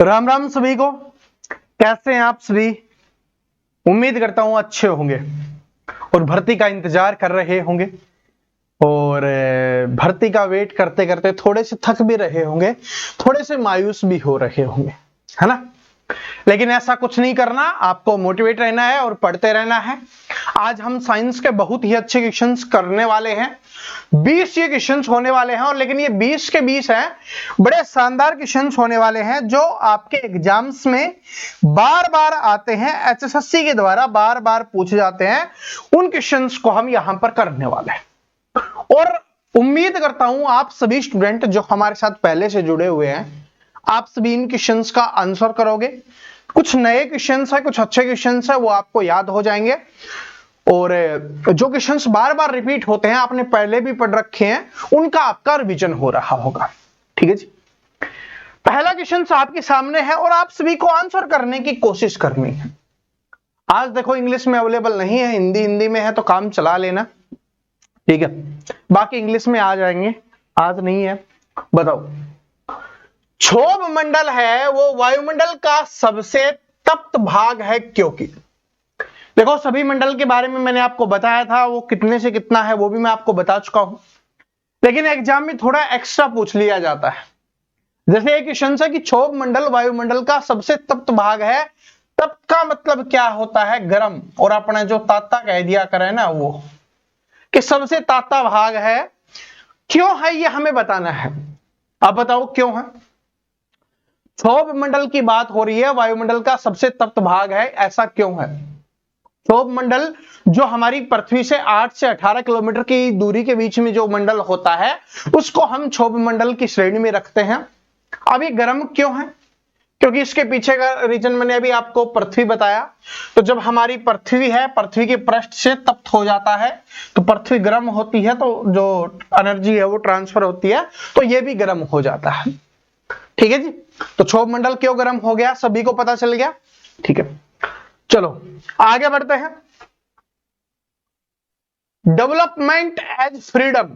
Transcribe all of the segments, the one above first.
राम राम सभी को। कैसे हैं आप सभी? उम्मीद करता हूं अच्छे होंगे और भर्ती का इंतजार कर रहे होंगे और भर्ती का वेट करते करते थोड़े से थक भी रहे होंगे, थोड़े से मायूस भी हो रहे होंगे, है ना। लेकिन ऐसा कुछ नहीं करना, आपको मोटिवेट रहना है और पढ़ते रहना है। आज हम साइंस के बहुत ही अच्छे क्वेश्चंस करने वाले हैं। 20 ये क्वेश्चंस होने वाले हैं और लेकिन ये 20 के 20 हैं, बड़े शानदार क्वेश्चंस होने वाले हैं जो आपके एग्जाम्स में बार बार आते हैं, एचएसएससी के द्वारा बार बार पूछे जाते हैं। उन क्वेश्चंस को हम यहां पर करने वाले हैं और उम्मीद करता हूं आप सभी स्टूडेंट जो हमारे साथ पहले से जुड़े हुए हैं, आप सभी इन क्वेश्चंस का आंसर करोगे। कुछ नए क्वेश्चंस है, कुछ अच्छे क्वेश्चंस है, वो आपको याद हो जाएंगे और जो क्वेश्चंस बार बार रिपीट होते हैं, आपने पहले भी पढ़ रखे हैं, उनका आपका रिवीजन हो रहा होगा। ठीक है जी। पहला क्वेश्चन आपके सामने है और आप सभी को आंसर करने की कोशिश करनी है। आज देखो इंग्लिश में अवेलेबल नहीं है, हिंदी में है तो काम चला लेना, ठीक है। बाकी इंग्लिश में आ जाएंगे, आज नहीं है। बताओ, क्षोभ मंडल है वो वायुमंडल का सबसे तप्त भाग है क्योंकि। देखो सभी मंडल के बारे में मैंने आपको बताया था, वो कितने से कितना है वो भी मैं आपको बता चुका हूं, लेकिन एग्जाम में थोड़ा एक्स्ट्रा पूछ लिया जाता है। जैसे एक क्वेश्चन है कि क्षोभ मंडल वायुमंडल का सबसे तप्त भाग है, तप्त का मतलब क्या होता है? गर्म। और अपने जो ताता कह दिया करे ना वो कि सबसे ताता भाग है, क्यों है ये हमें बताना है। अब बताओ क्यों है? क्षोभ मंडल की बात हो रही है, वायुमंडल का सबसे तप्त भाग है, ऐसा क्यों है? क्षोभ मंडल जो हमारी पृथ्वी से 8 से 18 किलोमीटर की दूरी के बीच में जो मंडल होता है, उसको हम क्षोभ मंडल की श्रेणी में रखते हैं। अब ये गर्म क्यों है? क्योंकि इसके पीछे का रीजन मैंने अभी आपको पृथ्वी बताया। तो जब हमारी पृथ्वी है, पृथ्वी के पृष्ठ से तप्त हो जाता है तो पृथ्वी गर्म होती है, तो जो एनर्जी है वो ट्रांसफर होती है, तो ये भी गर्म हो जाता है। ठीक है जी। तो क्षोभ मंडल क्यों गर्म हो गया, सभी को पता चल गया। ठीक है, चलो आगे बढ़ते हैं। डेवलपमेंट एज फ्रीडम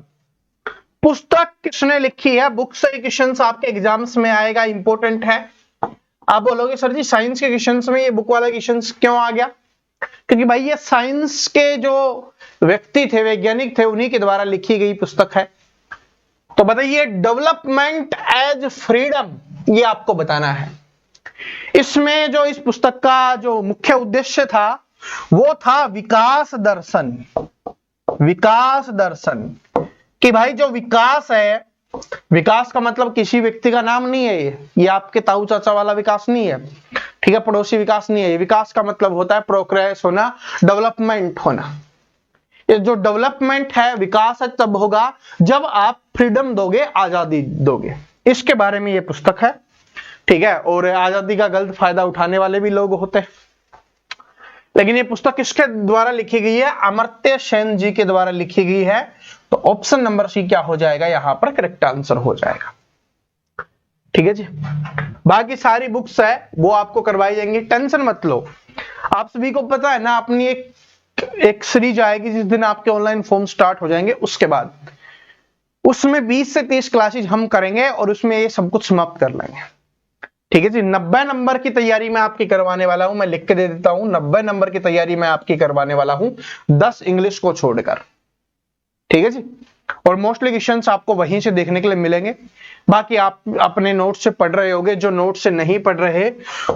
पुस्तक किसने लिखी है? बुक से क्वेश्चंस आपके एग्जाम्स में आएगा, इंपॉर्टेंट है। आप बोलोगे सर जी साइंस के क्वेश्चंस में ये बुक वाला क्वेश्चंस क्यों आ गया? क्योंकि भाई ये साइंस के जो व्यक्ति थे, वैज्ञानिक थे, उन्हीं के द्वारा लिखी गई पुस्तक है। तो बताइए, डेवलपमेंट एज फ्रीडम ये आपको बताना है। इसमें जो इस पुस्तक का जो मुख्य उद्देश्य था वो था विकास दर्शन। विकास दर्शन कि भाई जो विकास है, विकास का मतलब किसी व्यक्ति का नाम नहीं है, ये आपके ताऊ चाचा वाला विकास नहीं है, ठीक है, पड़ोसी विकास नहीं है। विकास का मतलब होता है प्रोग्रेस होना, डेवलपमेंट होना। ये जो डेवलपमेंट है, विकास है तब होगा जब आप फ्रीडम दोगे, आजादी दोगे। इसके बारे में ये पुस्तक है, ठीक है। और आजादी का गलत फायदा उठाने वाले भी लोग होते हैं। लेकिन ये पुस्तक किसके द्वारा लिखी गई है? अमर्त्य सेन जी के द्वारा लिखी गई है। तो ऑप्शन नंबर सी क्या हो जाएगा? यहां पर करेक्ट आंसर हो जाएगा। ठीक है जी। बाकी सारी बुक्स है वो आपको करवाई जाएंगी, टेंशन मत लो। आप सभी को पता है ना, अपनी एक सीरीज आएगी जिस दिन आपके ऑनलाइन फॉर्म स्टार्ट हो जाएंगे, उसके बाद उसमें 20 से 30 क्लासेज हम करेंगे और उसमें ये सब कुछ समाप्त कर लेंगे। ठीक है जी। 90 नंबर की तैयारी मैं आपकी करवाने वाला हूं, मैं लिख के दे देता हूं, 90 नंबर की तैयारी मैं आपकी करवाने वाला हूं, 10 इंग्लिश को छोड़कर। ठीक है जी। और मोस्टली क्वेश्चंस आपको वहीं से देखने के लिए मिलेंगे। बाकी आप अपने नोट से पढ़ रहे होगे, जो नोट से नहीं पढ़ रहे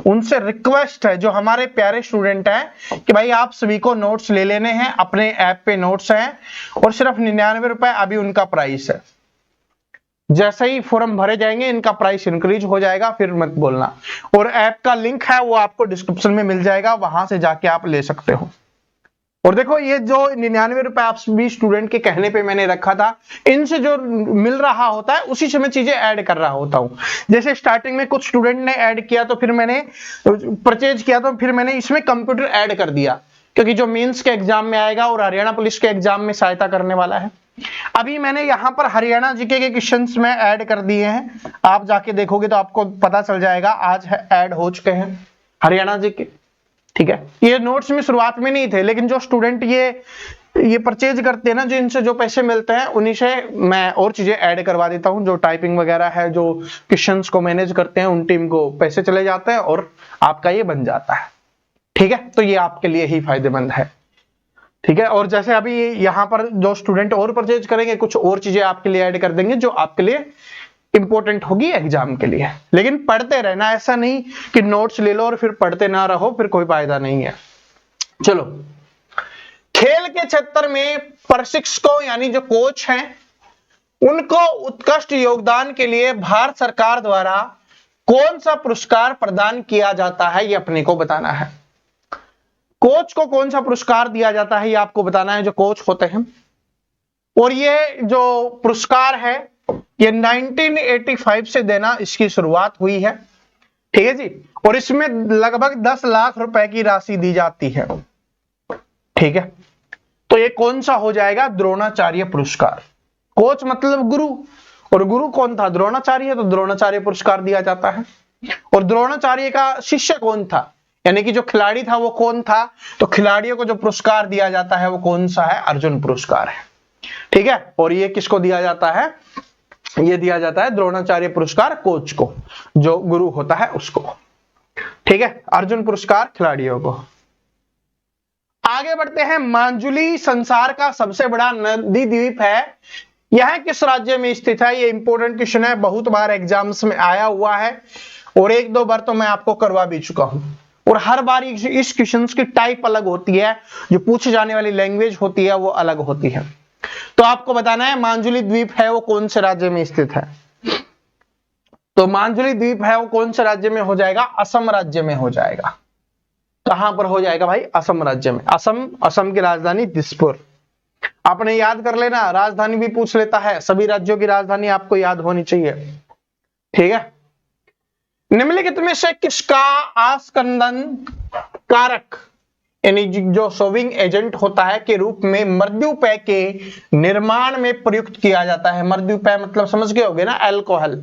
उनसे रिक्वेस्ट है, जो हमारे प्यारे स्टूडेंट हैं, कि भाई आप सभी को नोट्स ले लेने हैं। अपने ऐप पे नोट्स हैं और सिर्फ 99 रुपए अभी उनका प्राइस है। जैसे ही फॉर्म भरे जाएंगे इनका प्राइस इंक्रीज हो जाएगा, फिर मत बोलना। और ऐप का लिंक है वो आपको डिस्क्रिप्शन में मिल जाएगा, वहां से जाके आप ले सकते हो। और देखो ये जो 99 रुपए आप सभी स्टूडेंट के कहने पे मैंने रखा था, इनसे जो मिल रहा होता है उसी से मैं चीजें ऐड कर रहा होता हूं। जैसे स्टार्टिंग में कुछ स्टूडेंट ने ऐड किया तो फिर मैंने परचेज किया, तो फिर मैंने इसमें कंप्यूटर ऐड कर दिया, क्योंकि जो मेंस के एग्जाम में आएगा और हरियाणा पुलिस के एग्जाम में सहायता करने वाला है। अभी मैंने यहां पर हरियाणा जीके के क्वेश्चंस में ऐड कर दिए हैं, आप जाके देखोगे तो आपको पता चल जाएगा, आज ऐड हो चुके हैं हरियाणा जीके। ठीक है, ये नोट्स में शुरुआत में नहीं थे, लेकिन जो स्टूडेंट ये ये परचेज करते हैं ना, जो इनसे जो पैसे मिलते हैं उन्हीं से मैं और चीजें ऐड करवा देता हूं, जो टाइपिंग वगैरह है, जो क्वेश्चंस को मैनेज करते हैं, उन टीम को पैसे चले जाते हैं और आपका ये बन जाता है। ठीक है, तो ये आपके लिए ही फायदेमंद है। ठीक है, और जैसे अभी यहाँ पर जो स्टूडेंट और परचेज करेंगे, कुछ और चीजें आपके लिए ऐड कर देंगे जो आपके लिए इंपॉर्टेंट होगी एग्जाम के लिए। लेकिन पढ़ते रहना, ऐसा नहीं कि नोट्स ले लो और फिर पढ़ते ना रहो, फिर कोई फायदा नहीं है। चलो, खेल के क्षेत्र में प्रशिक्षकों यानी जो कोच हैं, उनको उत्कृष्ट योगदान के लिए भारत सरकार द्वारा कौन सा पुरस्कार प्रदान किया जाता है, ये अपने को बताना है। कोच को कौन सा पुरस्कार दिया जाता है, ये आपको बताना है, जो कोच होते हैं। और ये जो पुरस्कार है, ये 1985 से देना इसकी शुरुआत हुई है। ठीक है जी, और इसमें लगभग 10 लाख रुपए की राशि दी जाती है। ठीक है, तो ये कौन सा हो जाएगा, द्रोणाचार्य पुरस्कार। कोच मतलब गुरु, और गुरु कौन था, द्रोणाचार्य, तो द्रोणाचार्य पुरस्कार दिया जाता है। और द्रोणाचार्य का शिष्य कौन था, यानी कि जो खिलाड़ी था वो कौन था, तो खिलाड़ियों को जो पुरस्कार दिया जाता है वो कौन सा है, अर्जुन पुरस्कार है। ठीक है, और ये किसको दिया जाता है, ये दिया जाता है द्रोणाचार्य पुरस्कार कोच को, जो गुरु होता है उसको। ठीक है, अर्जुन पुरस्कार खिलाड़ियों को। आगे बढ़ते हैं, मांजुली संसार का सबसे बड़ा नदी द्वीप है, यह किस राज्य में स्थित है। ये इंपॉर्टेंट क्वेश्चन है, बहुत बार एग्जाम्स में आया हुआ है और एक दो बार तो मैं आपको करवा भी चुका हूं। और हर बार इस क्वेश्चन की टाइप अलग होती है, जो पूछे जाने वाली लैंग्वेज होती है वो अलग होती है। तो आपको बताना है मांजुली द्वीप है वो कौन से राज्य में स्थित है। तो मांजुली द्वीप है वो कौन से राज्य में हो जाएगा, असम राज्य में हो जाएगा। कहां पर हो जाएगा भाई, असम राज्य में। असम की राजधानी दिसपुर। आपने याद कर लेना, राजधानी भी पूछ लेता है, सभी राज्यों की राजधानी आपको याद होनी चाहिए। ठीक है, निम्नलिखित में से किसका आस्कंदन कारक यानी जो सोविंग एजेंट होता है के रूप में मृत्युपेय के निर्माण में प्रयुक्त किया जाता है। मृत्युपेय मतलब समझ गए होगे ना, अल्कोहल।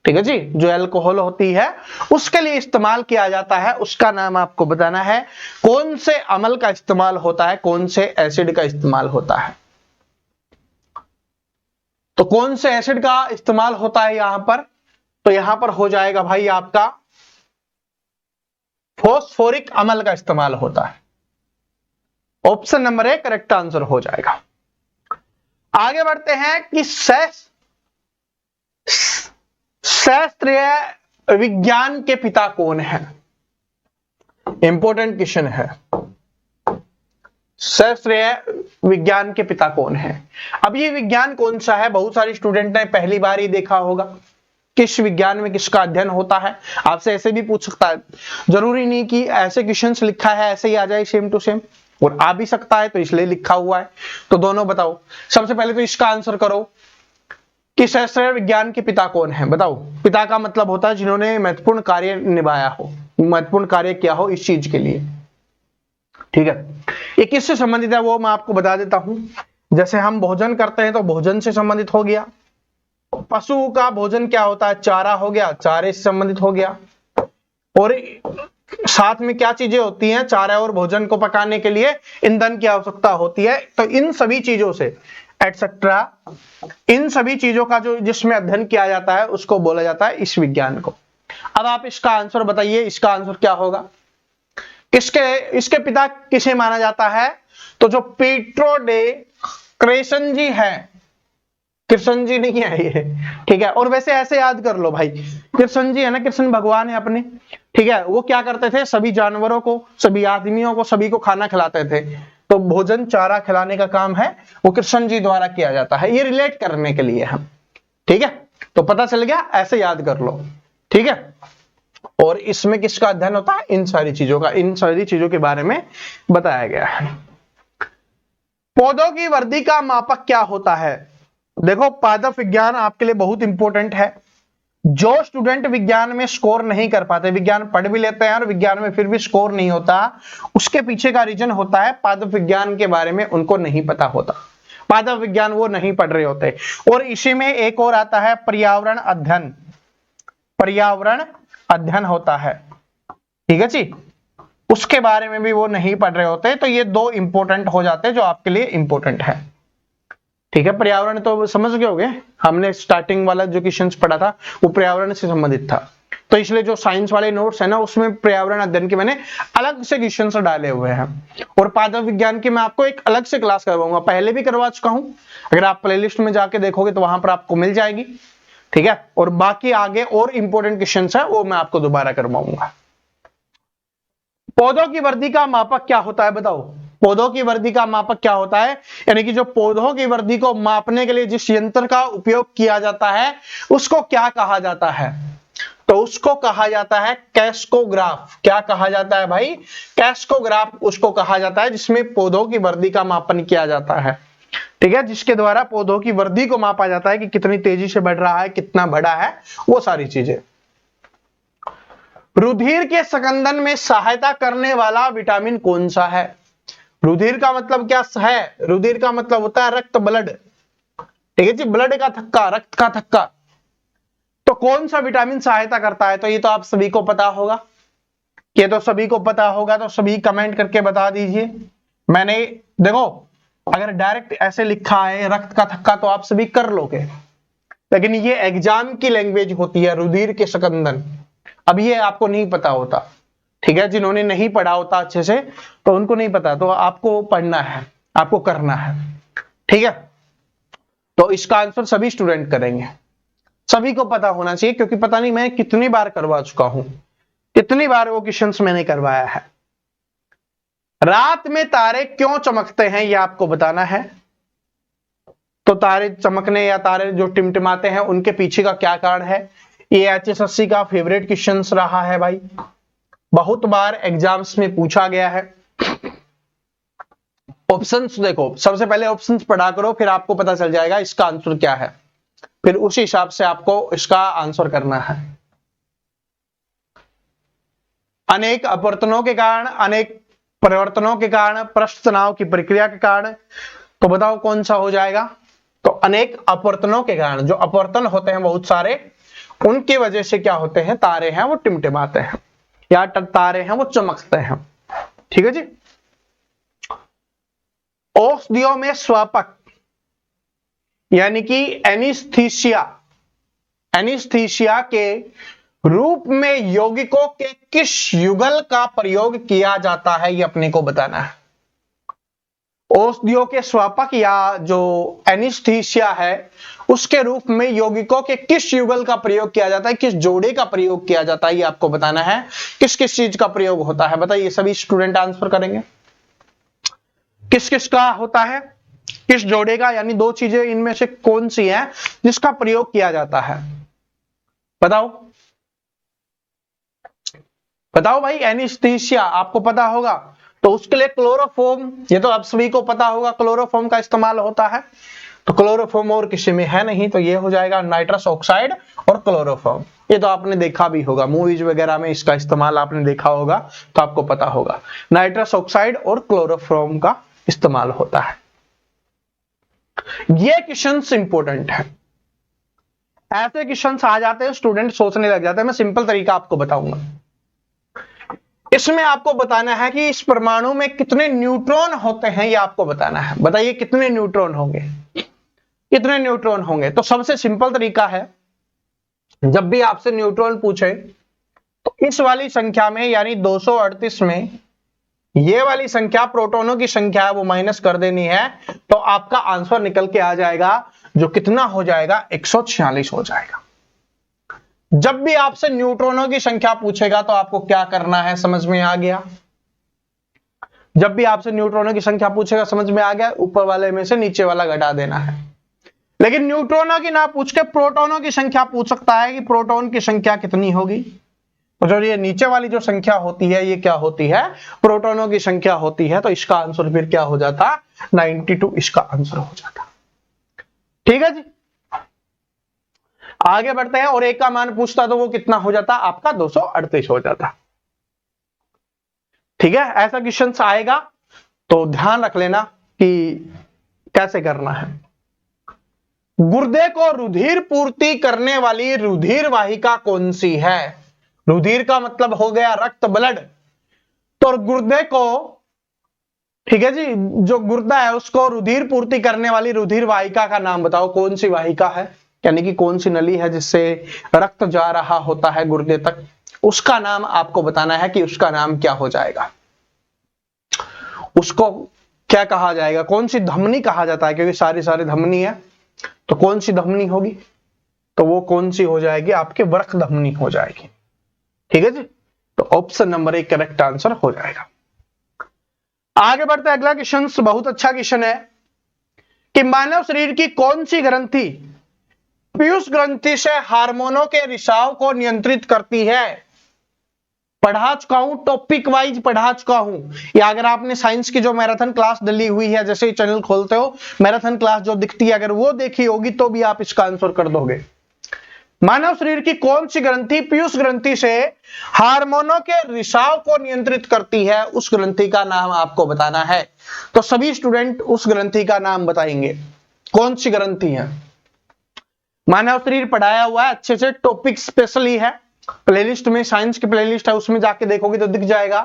ठीक है जी, जो अल्कोहल होती है उसके लिए इस्तेमाल किया जाता है, उसका नाम आपको बताना है। कौन से अम्ल का इस्तेमाल होता है, कौन से एसिड का इस्तेमाल होता है। तो कौन से एसिड का इस्तेमाल होता है यहां पर, तो यहां पर हो जाएगा भाई आपका फॉस्फोरिक अम्ल का इस्तेमाल होता है। Option number A correct answer हो जाएगा। आगे बढ़ते हैं कि शास्त्रीय विज्ञान के पिता कौन है। इंपॉर्टेंट क्वेश्चन है, शास्त्रीय विज्ञान के पिता कौन है। अब ये विज्ञान कौन सा है, बहुत सारे स्टूडेंट ने पहली बार ही देखा होगा। किस विज्ञान में किसका अध्ययन होता है, आपसे ऐसे भी पूछ सकता है। जरूरी नहीं कि ऐसे क्वेश्चंस लिखा है ऐसे ही आ जाए सेम टू सेम, और आ भी सकता है तो इसलिए लिखा हुआ है। तो दोनों बताओ, सबसे पहले तो इसका आंसर करो कि शास्त्रीय विज्ञान के पिता कौन है। बताओ, पिता का मतलब होता है जिन्होंने महत्वपूर्ण कार्य निभाया हो, महत्वपूर्ण कार्य किया हो इस चीज के लिए। ठीक है, ये किससे संबंधित है वो मैं आपको बता देता हूं। जैसे हम भोजन करते हैं तो भोजन से संबंधित हो गया। पशु का भोजन क्या होता है, चारा हो गया, चारे से संबंधित हो गया। और साथ में क्या चीजें होती हैं, चारा और भोजन को पकाने के लिए ईंधन की आवश्यकता होती है। तो इन सभी चीजों से एटसेट्रा, इन सभी चीजों का जो जिसमें अध्ययन किया जाता है उसको बोला जाता है इस विज्ञान को। अब आप इसका आंसर बताइए, इसका आंसर क्या होगा। इसके पिता किसे माना जाता है, तो जो पीट्रो डे क्रेसन जी है, कृष्ण जी नहीं है ये। ठीक है, और वैसे ऐसे याद कर लो भाई, कृष्ण जी है ना, कृष्ण भगवान है अपने। ठीक है, वो क्या करते थे, सभी जानवरों को, सभी आदमियों को, सभी को खाना खिलाते थे। तो भोजन चारा खिलाने का काम है वो कृष्ण जी द्वारा किया जाता है, ये रिलेट करने के लिए हम। ठीक है, तो पता चल गया, ऐसे याद कर लो। ठीक है, और इसमें किसका अध्ययन होता है, इन सारी चीजों का, इन सारी चीजों के बारे में बताया गया है। पौधों की वृद्धि का मापक क्या होता है। देखो, पादप विज्ञान आपके लिए बहुत इंपॉर्टेंट है। जो स्टूडेंट विज्ञान में स्कोर नहीं कर पाते, विज्ञान पढ़ भी लेते हैं और विज्ञान में फिर भी स्कोर नहीं होता, उसके पीछे का रीजन होता है पादप विज्ञान के बारे में उनको नहीं पता होता, पादप विज्ञान वो नहीं पढ़ रहे होते। और इसी में एक और आता है पर्यावरण अध्ययन, पर्यावरण अध्ययन होता है। ठीक है जी, उसके बारे में भी वो नहीं पढ़ रहे होते। तो ये दो इंपॉर्टेंट हो जाते हैं जो आपके लिए इंपॉर्टेंट है। ठीक है, पर्यावरण तो समझ गए होंगे, हमने स्टार्टिंग वाला जो क्वेश्चन पढ़ा था वो पर्यावरण से संबंधित था। तो इसलिए जो साइंस वाले नोट्स है ना, उसमें पर्यावरण अध्ययन के मैंने अलग से क्वेश्चन डाले हुए हैं। और पादप विज्ञान की मैं आपको एक अलग से क्लास करवाऊंगा, पहले भी करवा चुका हूं, अगर आप प्लेलिस्ट में जाके देखोगे तो वहां पर आपको मिल जाएगी। ठीक है, और बाकी आगे और इंपॉर्टेंट क्वेश्चन है वो मैं आपको दोबारा करवाऊंगा। पौधों की वृद्धि का मापक क्या होता है बताओ? पौधों की वृद्धि का मापक क्या होता है? यानी कि जो पौधों की वृद्धि को मापने के लिए जिस यंत्र का उपयोग किया जाता है उसको क्या कहा जाता है? तो उसको कहा जाता है कैस्कोग्राफ। क्या कहा जाता है भाई? कैस्कोग्राफ उसको कहा जाता है जिसमें पौधों की वृद्धि का मापन किया जाता है। ठीक है, जिसके द्वारा पौधों की वृद्धि को मापा जाता है कि कितनी तेजी से बढ़ रहा है, कितना बड़ा है, वो सारी चीजें। रुधिर के संकंदन में सहायता करने वाला विटामिन कौन सा है? रुधिर का मतलब क्या है? रुधिर का मतलब होता है रक्त, ब्लड। ठीक है जी, ब्लड का थक्का, रक्त का थक्का। तो कौन सा विटामिन सहायता करता है? तो ये तो आप सभी को पता होगा, ये तो सभी को पता होगा, तो सभी कमेंट करके बता दीजिए। मैंने देखो अगर डायरेक्ट ऐसे लिखा है रक्त का थक्का तो आप सभी कर लोगे, लेकिन ये एग्जाम की लैंग्वेज होती है रुधिर के संकंदन। अब ये आपको नहीं पता होता। ठीक है, जिन्होंने नहीं पढ़ा होता अच्छे से तो उनको नहीं पता, तो आपको पढ़ना है, आपको करना है। ठीक है, तो इसका आंसर सभी स्टूडेंट करेंगे, सभी को पता होना चाहिए, क्योंकि पता नहीं मैं कितनी बार करवा चुका हूं, कितनी बार वो क्वेश्चंस मैंने करवाया है। रात में तारे क्यों चमकते हैं ये आपको बताना है। तो तारे चमकने या तारे जो टिमटिमाते हैं उनके पीछे का क्या कारण है? ये HSSC का फेवरेट क्वेश्चन रहा है भाई, बहुत बार एग्जाम्स में पूछा गया है। ऑप्शंस देखो, सबसे पहले ऑप्शंस पढ़ा करो, फिर आपको पता चल जाएगा इसका आंसर क्या है, फिर उसी हिसाब से आपको इसका आंसर करना है। अनेक अपवर्तनों के कारण, अनेक परिवर्तनों के कारण, पृष्ठ तनाव की प्रक्रिया के कारण, तो बताओ कौन सा हो जाएगा? तो अनेक अपवर्तनों के कारण, जो अपवर्तन होते हैं बहुत सारे, उनकी वजह से क्या होते हैं? तारे हैं वो टिमटिमाते हैं या तारे हैं वो चमकते हैं। ठीक है जी। औषधियों में स्वापक यानी कि एनीस्थीसिया, एनीस्थीसिया के रूप में यौगिकों के किस युगल का प्रयोग किया जाता है ये अपने को बताना है। औषधियों के स्वापक या जो एनीस्थीसिया है उसके रूप में यौगिकों के किस युगल का प्रयोग किया जाता है, किस जोड़े का प्रयोग किया जाता है ये आपको बताना है। किस किस चीज का प्रयोग होता है बताइए, सभी स्टूडेंट आंसर करेंगे। किस किस का होता है, किस जोड़े का, यानी दो चीजें इनमें से कौन सी है जिसका प्रयोग किया जाता है? बताओ बताओ भाई। एनीस्थीसिया आपको पता होगा, तो उसके लिए क्लोरोफॉर्म, ये तो आप सभी को पता होगा, क्लोरोफॉर्म का इस्तेमाल होता है। तो क्लोरोफॉर्म और किसी में है नहीं, तो ये हो जाएगा नाइट्रस ऑक्साइड और क्लोरोफॉर्म। ये तो आपने देखा भी होगा, मूवीज वगैरह में इसका इस्तेमाल आपने देखा होगा, तो आपको पता होगा नाइट्रस ऑक्साइड और क्लोरोफॉर्म का इस्तेमाल होता है। ये क्वेश्चंस इंपॉर्टेंट है, ऐसे क्वेश्चंस आ जाते हैं स्टूडेंट सोचने लग जाते हैं। मैं सिंपल तरीका आपको बताऊंगा। इसमें आपको बताना है कि इस परमाणु में कितने न्यूट्रॉन होते हैं, ये आपको बताना है। बताइए कितने न्यूट्रॉन होंगे, कितने न्यूट्रॉन होंगे? तो सबसे सिंपल तरीका है, जब भी आपसे न्यूट्रॉन पूछे तो इस वाली संख्या में यानी 238 में ये वाली संख्या प्रोटॉनों की संख्या है वो माइनस कर देनी है, तो आपका आंसर निकल के आ जाएगा, जो कितना हो जाएगा? 146 हो जाएगा। जब भी आपसे न्यूट्रॉनों की संख्या पूछेगा तो आपको क्या करना है, समझ में आ गया? जब भी आपसे न्यूट्रॉनों की संख्या पूछेगा, समझ में आ गया, ऊपर वाले में से नीचे वाला घटा देना है। लेकिन न्यूट्रॉनों की ना पूछ के प्रोटॉनों की संख्या पूछ सकता है कि प्रोटॉन की संख्या कितनी होगी। तो जो ये नीचे वाली जो संख्या होती है ये क्या होती है? प्रोटॉनों की संख्या होती है। तो इसका आंसर फिर क्या हो जाता? 92 इसका आंसर हो जाता। ठीक है जी, आगे बढ़ते हैं। और एक का मान पूछता तो वो कितना हो जाता? आपका 238 हो जाता। ठीक है, ऐसा क्वेश्चन आएगा तो ध्यान रख लेना कि कैसे करना है। गुर्दे को रुधिर पूर्ति करने वाली रुधिर वाहिका कौन सी है? रुधिर का मतलब हो गया रक्त, ब्लड। और गुर्दे को, ठीक है जी, जो गुर्दा है उसको रुधिर पूर्ति करने वाली रुधिर वाहिका का नाम बताओ, कौन सी वाहिका है, यानी कि कौन सी नली है जिससे रक्त जा रहा होता है गुर्दे तक, उसका नाम आपको बताना है कि उसका नाम क्या हो जाएगा, उसको क्या कहा जाएगा, कौन सी धमनी कहा जाता है, क्योंकि सारी धमनी है तो कौन सी धमनी होगी, तो वो कौन सी हो जाएगी, आपके वृक्क धमनी हो जाएगी। ठीक है जी, तो ऑप्शन नंबर 1 करेक्ट आंसर हो जाएगा। आगे बढ़ते हैं, अगला क्वेश्चन बहुत अच्छा क्वेश्चन है कि मानव शरीर की कौन सी ग्रंथि पीयूष ग्रंथि से हार्मोनों के रिसाव को नियंत्रित करती है। पढ़ा चुका हूं, टॉपिक वाइज पढ़ा चुका हूं, या अगर आपने साइंस की जो मैराथन क्लास डली हुई है, जैसे ही चैनल खोलते हो मैराथन क्लास जो दिखती है, अगर वो देखी होगी तो भी आप इसका आंसर कर दोगे। मानव शरीर की कौन सी ग्रंथि पीयूष ग्रंथि से हार्मोनों के रिसाव को नियंत्रित करती है, उस ग्रंथि का नाम आपको बताना है। तो सभी स्टूडेंट उस ग्रंथि का नाम बताएंगे, कौन सी ग्रंथि है। मानव शरीर पढ़ाया हुआ है अच्छे से, टॉपिक स्पेशली है, प्लेलिस्ट में साइंस की प्लेलिस्ट है, उसमें जाके देखोगे तो दिख जाएगा।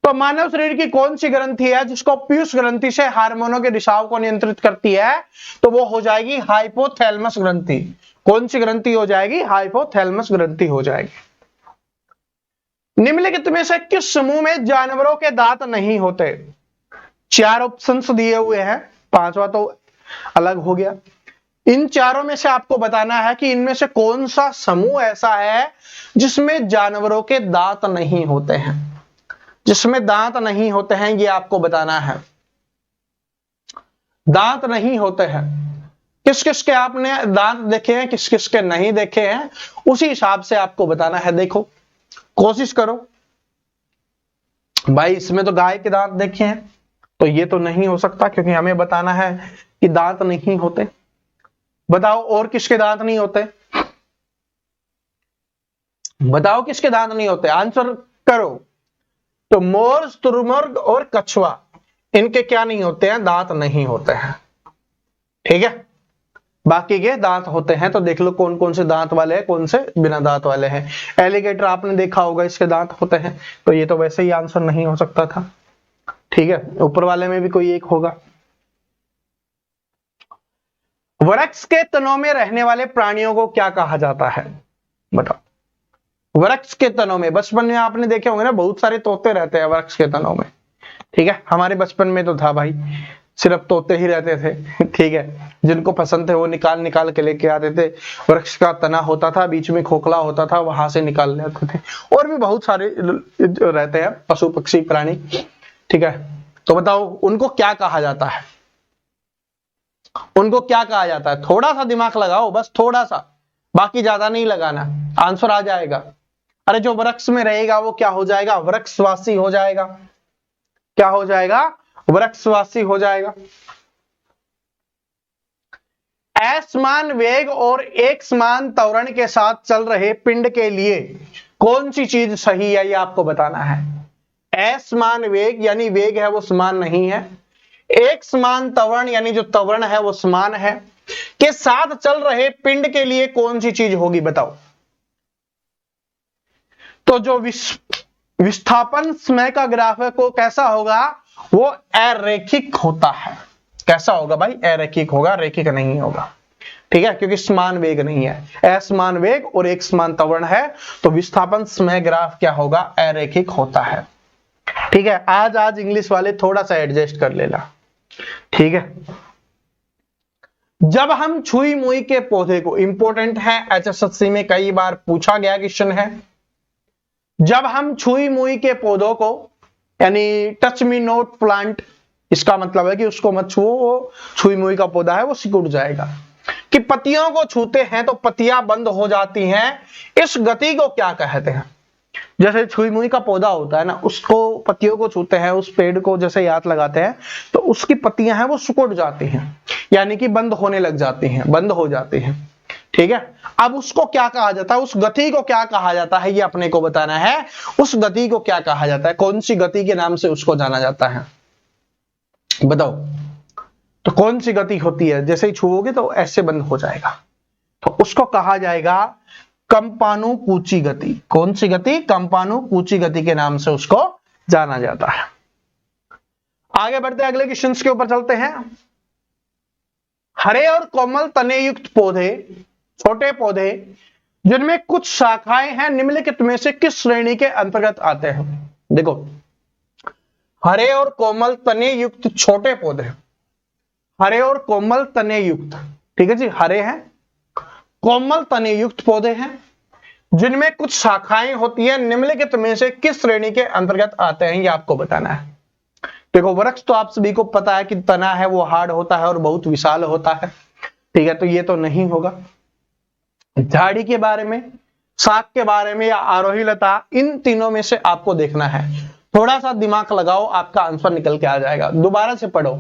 तो मानव शरीर की कौन सी ग्रंथि है जिसको पीयूष ग्रंथि से हार्मोनों के रिसाव को नियंत्रित करती है, तो वो हो जाएगी हाइपोथैलेमस ग्रंथि। कौन सी ग्रंथि हो जाएगी, हाइपोथैलेमस ग्रंथि हो जाएगी। निम्नलिखित में से किस समूह में जानवरों के दांत नहीं होते। 4 ऑप्शंस दिए हुए हैं, 5वां तो अलग हो गया। इन चारों में से आपको बताना है कि इनमें से कौन सा समूह ऐसा है जिसमें जानवरों के दांत नहीं होते हैं, जिसमें दांत नहीं होते हैं, ये आपको बताना है। दांत नहीं होते हैं, किस किस के आपने दांत देखे हैं, किस किस के नहीं देखे हैं, उसी हिसाब से आपको बताना है। देखो कोशिश करो भाई, इसमें तो गाय के दांत देखे हैं तो ये तो नहीं हो सकता, क्योंकि हमें बताना है कि दांत नहीं होते। बताओ और किसके दांत नहीं होते, बताओ किसके दांत नहीं होते, आंसर करो। तो मोर, शुतुरमुर्ग और कछुआ, इनके क्या नहीं होते हैं, दांत नहीं होते हैं। ठीक है, बाकी के दांत होते हैं, तो देख लो कौन कौन से दांत वाले हैं, कौन से बिना दांत वाले हैं। एलिगेटर आपने देखा होगा, इसके दांत होते हैं, तो ये तो वैसे ही आंसर नहीं हो सकता था। ठीक है, ऊपर वाले में भी कोई एक होगा। वृक्ष के तनों में रहने वाले प्राणियों को क्या कहा जाता है, बताओ। वृक्ष के तनों में, बचपन में आपने देखे होंगे ना, बहुत सारे तोते रहते हैं वृक्ष के तनों में। ठीक है, हमारे बचपन में तो था भाई, सिर्फ तोते ही रहते थे। ठीक है, जिनको पसंद थे वो निकाल निकाल के लेके आते थे। वृक्ष का तना होता था, बीच में खोखला होता था, वहां से निकाल लेते थे। और भी बहुत सारे रहते हैं पशु पक्षी प्राणी। ठीक है, तो बताओ उनको क्या कहा जाता है, उनको क्या कहा जाता है। थोड़ा सा दिमाग लगाओ, बस थोड़ा सा, बाकी ज्यादा नहीं लगाना, आंसर आ जाएगा। अरे जो वृक्ष में रहेगा वो क्या हो जाएगा, वृक्षवासी हो जाएगा। क्या हो जाएगा, वृक्षवासी हो जाएगा। असमान वेग और एक समान त्वरण के साथ चल रहे पिंड के लिए कौन सी चीज सही है, ये आपको बताना है। असमान वेग यानी वेग है वो समान नहीं है, एक समान त्वरण यानी जो त्वरण है वो समान है, के साथ चल रहे पिंड के लिए कौन सी चीज होगी, बताओ। तो जो विस्थापन समय का ग्राफ है वो कैसा होगा, वो अरैखिक होता है। कैसा होगा भाई, अरैखिक होगा, रैखिक नहीं होगा। ठीक है, क्योंकि समान वेग नहीं है, असमान वेग और एक समान त्वरण है, तो विस्थापन समय ग्राफ क्या होगा, अरैखिक होता है। ठीक है, आज इंग्लिश वाले थोड़ा सा एडजस्ट कर लेना। ठीक है, जब हम छुई मुई के पौधे को, इंपॉर्टेंट है, HSSC में कई बार पूछा गया क्वेश्चन है। जब हम छुई मुई के पौधों को, यानी टच मी नॉट प्लांट, इसका मतलब है कि उसको मत छुओ, वो छुई मुई का पौधा है वो सिकुड़ जाएगा। कि पत्तियों को छूते हैं तो पत्तियां बंद हो जाती हैं, इस गति को क्या कहते हैं। जैसे छुई मुई का पौधा होता है ना, उसको पत्तियों को छूते हैं, उस पेड़ को जैसे हाथ लगाते हैं तो उसकी पत्तियां हैं वो सिकुड़ जाती हैं, यानी कि बंद होने लग जाती हैं, बंद हो जाती हैं। ठीक है, अब उसको क्या कहा जाता है, उस गति को क्या कहा जाता है, ये अपने को बताना है। उस गति को क्या कहा जाता है, कौन सी गति के नाम से उसको जाना जाता है, बताओ। तो कौन सी गति होती है, जैसे ही छुओगे तो ऐसे बंद हो जाएगा, तो उसको कहा जाएगा कंपानुकूची गति। कौन सी गति, कंपानुकूची गति के नाम से उसको जाना जाता है। आगे बढ़ते हैं, अगले क्वेश्चंस के ऊपर चलते हैं। हरे और कोमल तने युक्त पौधे, छोटे पौधे जिनमें कुछ शाखाएं हैं, निम्नलिखित में से किस श्रेणी के अंतर्गत आते हैं? देखो, हरे और कोमल तने युक्त छोटे पौधे, हरे और कोमल तने युक्त, ठीक है जी, हरे हैं, कोमल तने युक्त पौधे हैं जिनमें कुछ शाखाएं होती हैं, निम्नलिखित में से किस श्रेणी के अंतर्गत आते हैं, ये आपको बताना है। देखो, वृक्ष तो आप सभी को पता है कि तना है वो हार्ड होता है और बहुत विशाल होता है, ठीक है, तो ये तो नहीं होगा। झाड़ी के बारे में, शाख के बारे में या आरोही लता, इन तीनों में से आपको देखना है। थोड़ा सा दिमाग लगाओ, आपका आंसर निकल के आ जाएगा। दोबारा से पढ़ो,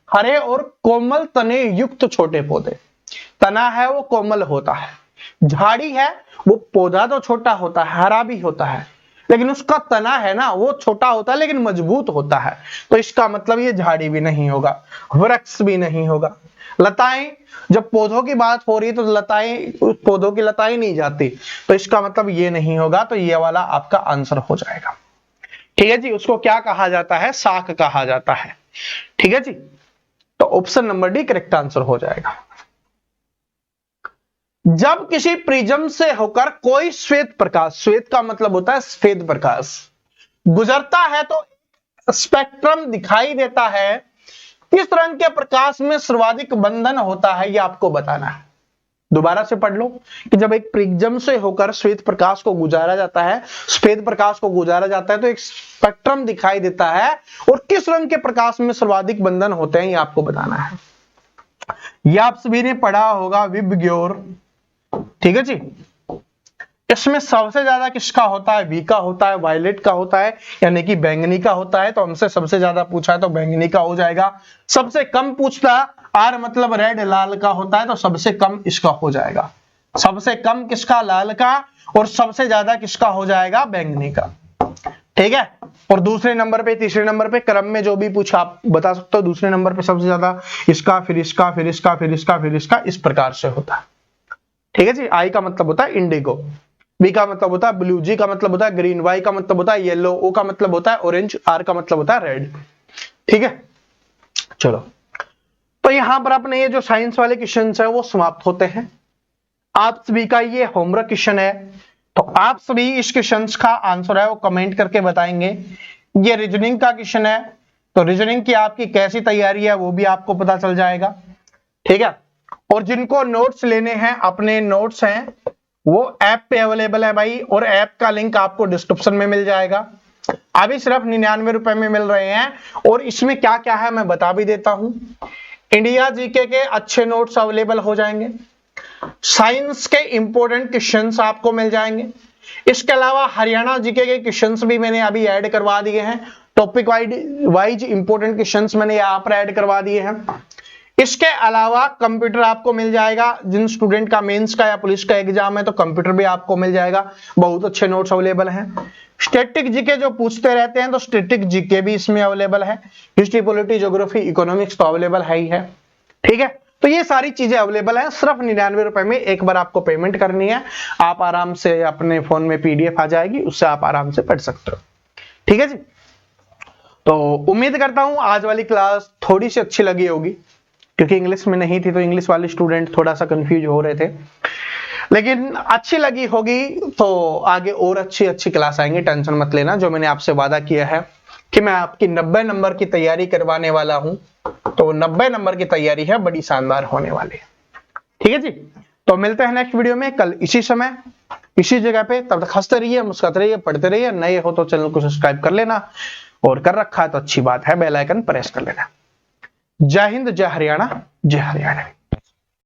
हरे और कोमल तने युक्त छोटे पौधे, तना है वो कोमल होता है, झाड़ी है वो पौधा तो छोटा होता है, हरा भी होता है, लेकिन उसका तना है ना वो छोटा होता है लेकिन मजबूत होता है, तो इसका मतलब ये झाड़ी भी नहीं होगा, वृक्ष भी नहीं होगा। लताएं, जब पौधों की बात हो रही है तो लताएं, पौधों की लताएं नहीं जाती, तो इसका मतलब ये नहीं होगा, तो ये वाला आपका आंसर हो जाएगा। ठीक है जी, उसको क्या कहा जाता है? शाख कहा जाता है। ठीक है जी, तो option number D correct answer हो जाएगा। जब किसी प्रिज्म से होकर कोई श्वेत प्रकाश, श्वेत का मतलब होता है सफेद प्रकाश, गुजरता है तो स्पेक्ट्रम दिखाई देता है, किस रंग के प्रकाश में सर्वाधिक बंधन होता है, यह आपको बताना है। दोबारा से पढ़ लो कि जब एक प्रिज्म से होकर श्वेत प्रकाश को गुजारा जाता है, सफेद प्रकाश को गुजारा जाता है, तो एक स्पेक्ट्रम दिखाई देता है, और किस रंग के प्रकाश में सर्वाधिक बंधन होते हैं, यह आपको बताना है। यह आप सभी ने पढ़ा होगा विबग्योर, ठीक है जी। इसमें सबसे ज्यादा किसका होता है? बी का होता है, वायलेट का होता है, यानी कि बैंगनी का होता है, तो हमसे सबसे ज्यादा पूछा है तो बैंगनी का हो जाएगा। सबसे कम पूछता, आर मतलब रेड, लाल का होता है, तो सबसे कम इसका हो जाएगा। सबसे कम किसका? लाल का, और सबसे ज्यादा किसका हो जाएगा? बैंगनी का। ठीक है, और दूसरे नंबर पे, तीसरे नंबर पे, क्रम में जो भी पूछा आप बता सकते हो। दूसरे नंबर पे सबसे ज्यादा इसका, फिर इसका, फिर इसका, फिर इसका, फिर इसका, इस प्रकार से होता है। ठीक है जी। आई का मतलब होता है इंडिगो, बी का मतलब होता है ब्लू, जी का मतलब होता है ग्रीन, वाई का मतलब होता है येलो, ओ का मतलब होता है ऑरेंज, आर का मतलब होता है रेड। ठीक है, चलो, तो यहां पर अपने ये जो साइंस वाले क्वेश्चन है वो समाप्त होते हैं। आप सभी का ये होमवर्क क्वेश्चन है, तो आप सभी इस क्वेश्चन का आंसर है वो कमेंट करके बताएंगे। ये रीजनिंग का क्वेश्चन है, तो रीजनिंग की आपकी कैसी तैयारी है वो भी आपको पता चल जाएगा। ठीक है, और जिनको नोट्स लेने हैं, अपने नोट्स हैं वो ऐप पे अवेलेबल है भाई, और ऐप का लिंक आपको डिस्क्रिप्शन में मिल जाएगा। अभी सिर्फ 99 रुपए में मिल रहे हैं, और इसमें क्या क्या है मैं बता भी देता हूं। इंडिया जीके के अच्छे नोट्स अवेलेबल हो जाएंगे, साइंस के इंपॉर्टेंट क्वेश्चंस आपको मिल जाएंगे, इसके अलावा हरियाणा जीके के क्वेश्चंस भी मैंने अभी ऐड करवा दिए हैं, टॉपिक वाइज इंपॉर्टेंट क्वेश्चंस मैंने यहाँ पर ऐड करवा दिए हैं। इसके अलावा कंप्यूटर आपको मिल जाएगा, जिन स्टूडेंट का मेंस का या पुलिस का एग्जाम है तो कंप्यूटर भी आपको मिल जाएगा, बहुत अच्छे नोट्स अवेलेबल हैं। स्टैटिक जीके जो पूछते रहते हैं तो स्टैटिक जीके भी इसमें अवेलेबल है, हिस्ट्री, पॉलिटी, ज्योग्राफी, इकोनॉमिक्स तो अवेलेबल है ही है। ठीक है, तो ये सारी चीजें अवेलेबल है, सिर्फ 99 रुपए में एक बार आपको पेमेंट करनी है, आप आराम से अपने फोन में PDF आ जाएगी, उससे आप आराम से पढ़ सकते हो। ठीक है जी, तो उम्मीद करता हूं आज वाली क्लास थोड़ी सी अच्छी लगी होगी, क्योंकि इंग्लिश में नहीं थी तो इंग्लिश वाले स्टूडेंट थोड़ा सा कंफ्यूज हो रहे थे, लेकिन अच्छी लगी होगी। तो आगे और अच्छी क्लास आएंगे, टेंशन मत लेना। जो मैंने आपसे वादा किया है कि मैं आपकी 90 नंबर की तैयारी करवाने वाला हूं, तो 90 नंबर की तैयारी है, बड़ी शानदार होने वाली है। ठीक है जी, तो मिलते हैं नेक्स्ट वीडियो में कल इसी समय इसी जगह पे। तब तक हंसते रहिए, मुस्कुराते रहिए, पढ़ते रहिए। नए हो तो चैनल को सब्सक्राइब कर लेना, और कर रखा है तो अच्छी बात है, बेल आइकन प्रेस कर लेना। जय हिंद, जय हरियाणा, जय हरियाणा।